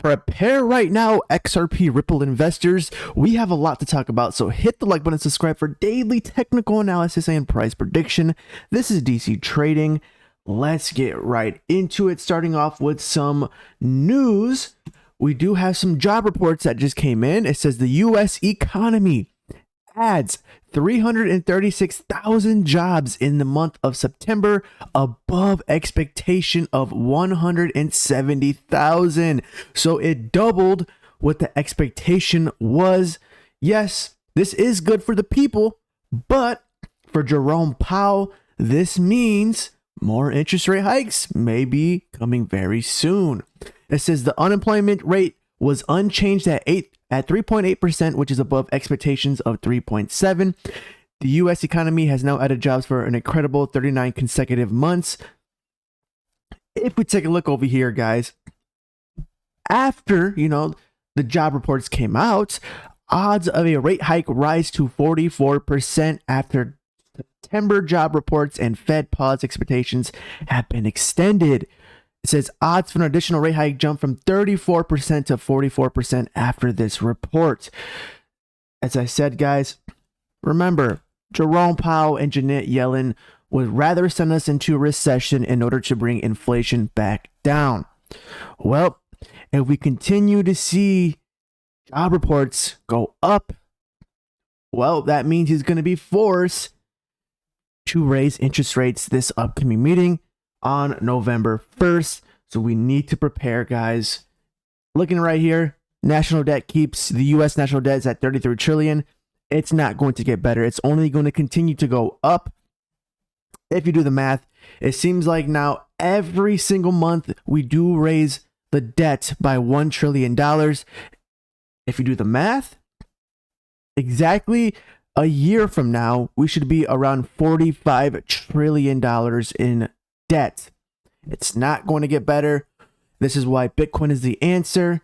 Prepare right now, XRP Ripple investors. We have a lot to talk about, so hit the like button, subscribe for daily technical analysis and price prediction. This is DC Trading. Let's get right into it, starting off with some news. We do have some job reports that just came in. It says the US economy adds 336,000 jobs in the month of September, above expectation of 170,000. So it doubled what the expectation was. Yes, this is good for the people, but for Jerome Powell, this means more interest rate hikes may be coming very soon. It says the unemployment rate was unchanged at 3.8%, which is above expectations of 3.7%. The U.S. economy has now added jobs for an incredible 39 consecutive months. If we take a look over here, guys, after, the job reports came out, odds of a rate hike rise to 44% after September job reports and Fed pause expectations have been extended. It says odds for an additional rate hike jump from 34% to 44% after this report. As I said, guys, remember, Jerome Powell and Janet Yellen would rather send us into a recession in order to bring inflation back down. Well, if we continue to see job reports go up, well, that means he's going to be forced to raise interest rates this upcoming meeting on November 1st. So we need to prepare, guys. Looking right here, national debt keeps the US national debt is at 33 trillion. It's not going to get better. It's only going to continue to go up. If you do the math, it seems like now every single month we do raise the debt by $1 trillion. If you do the math, exactly a year from now, we should be around $45 trillion in debt. It's not going to get better. This is why Bitcoin is the answer.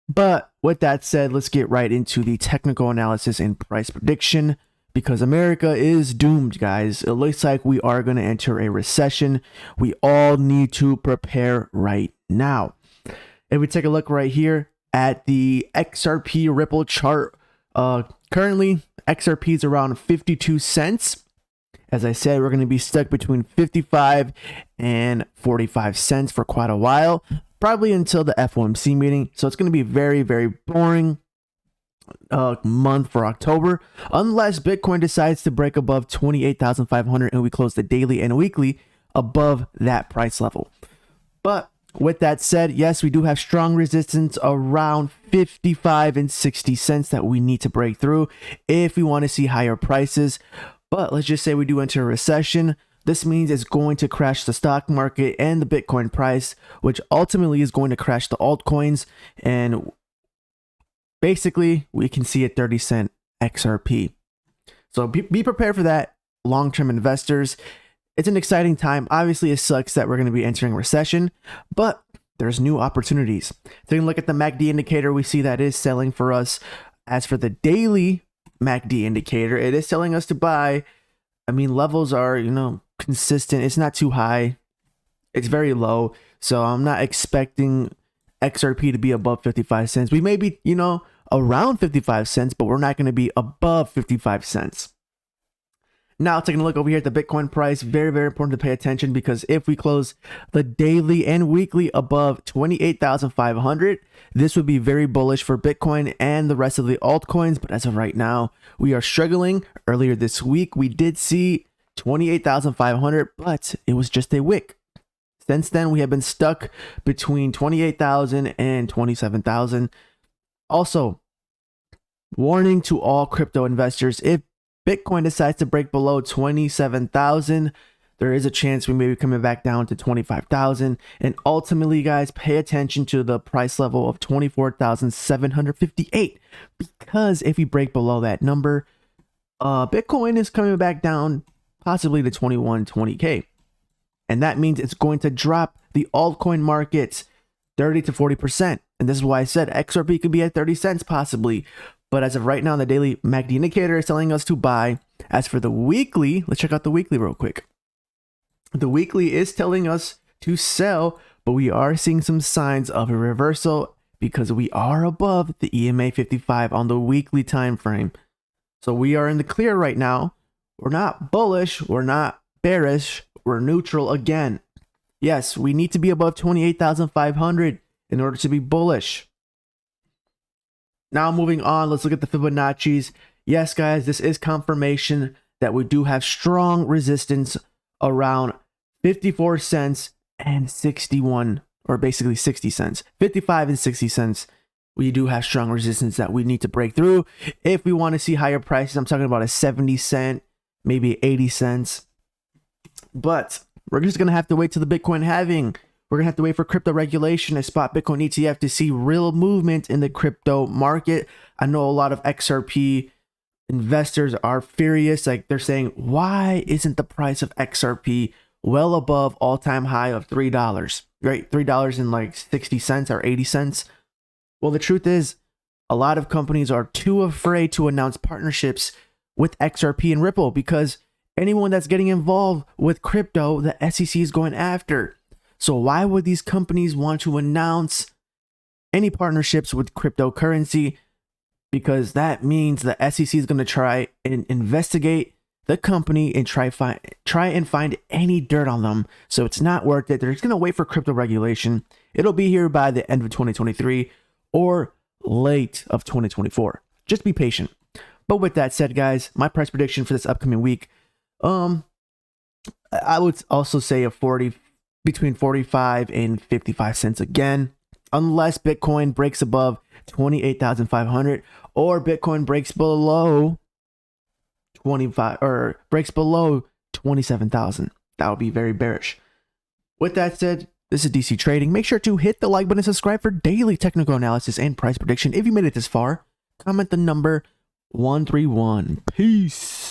But with that said, let's get right into the technical analysis and price prediction, because America is doomed, guys. It looks like we are going to enter a recession. We all need to prepare right now. If we take a look right here at the XRP Ripple chart, currently XRP is around 52 cents. As I said, we're going to be stuck between 55 and 45 cents for quite a while, probably until the FOMC meeting. So it's going to be very, very boring month for October, unless Bitcoin decides to break above 28,500 and we close the daily and weekly above that price level. But with that said, yes, we do have strong resistance around 55 and 60 cents that we need to break through if we want to see higher prices. But let's just say we do enter a recession. This means it's going to crash the stock market and the Bitcoin price, which ultimately is going to crash the altcoins. And basically, we can see a 30-cent XRP. So be prepared for that, long-term investors. It's an exciting time. Obviously, it sucks that we're going to be entering a recession, but there's new opportunities. Taking a look at the MACD indicator, we see that is selling for us. As for the daily MACD indicator, it is telling us to buy. I mean, levels are, consistent. It's not too high. It's very low. So I'm not expecting XRP to be above 55 cents. We may be, around 55 cents, but we're not going to be above 55 cents. Now, taking a look over here at the Bitcoin price, very, very important to pay attention, because if we close the daily and weekly above 28,500, this would be very bullish for Bitcoin and the rest of the altcoins. But as of right now, we are struggling. Earlier this week, we did see 28,500, but it was just a wick. Since then, we have been stuck between 28,000 and 27,000. Also, warning to all crypto investors, if Bitcoin decides to break below 27,000, there is a chance we may be coming back down to 25,000. And ultimately, guys, pay attention to the price level of 24,758, because if we break below that number, Bitcoin is coming back down possibly to 20K. And that means it's going to drop the altcoin markets 30 to 40%. And this is why I said XRP could be at 30 cents possibly. But as of right now, the daily MACD indicator is telling us to buy. As for the weekly, let's check out the weekly real quick. The weekly is telling us to sell, but we are seeing some signs of a reversal because we are above the EMA 55 on the weekly time frame. So we are in the clear right now. We're not bullish, we're not bearish, we're neutral again. Yes, we need to be above 28,500 in order to be bullish. Now moving on, let's look at the Fibonacci's. Yes, guys, this is confirmation that we do have strong resistance around 54 cents and 61, or basically 60 cents. 55 and 60 cents. We do have strong resistance that we need to break through if we want to see higher prices. I'm talking about a 70 cent, maybe 80 cents. But we're just going to have to wait till the Bitcoin halving. We're going to have to wait for crypto regulation, a spot Bitcoin ETF, to see real movement in the crypto market. I know a lot of XRP investors are furious. Like, they're saying, why isn't the price of XRP well above all-time high of $3, right? $3 and like 60 cents or 80 cents. Well, the truth is, a lot of companies are too afraid to announce partnerships with XRP and Ripple because anyone that's getting involved with crypto, the SEC is going after. So why would these companies want to announce any partnerships with cryptocurrency? Because that means the SEC is going to try and investigate the company and try and find any dirt on them. So it's not worth it. They're just going to wait for crypto regulation. It'll be here by the end of 2023 or late of 2024. Just be patient. But with that said, guys, my price prediction for this upcoming week, I would also say between 45 and 55 cents again, unless Bitcoin breaks above 28,500 or Bitcoin breaks below 25 or breaks below 27,000. That would be very bearish. With that said, this is DC Trading. Make sure to hit the like button and subscribe for daily technical analysis and price prediction. If you made it this far, comment the number 131. Peace.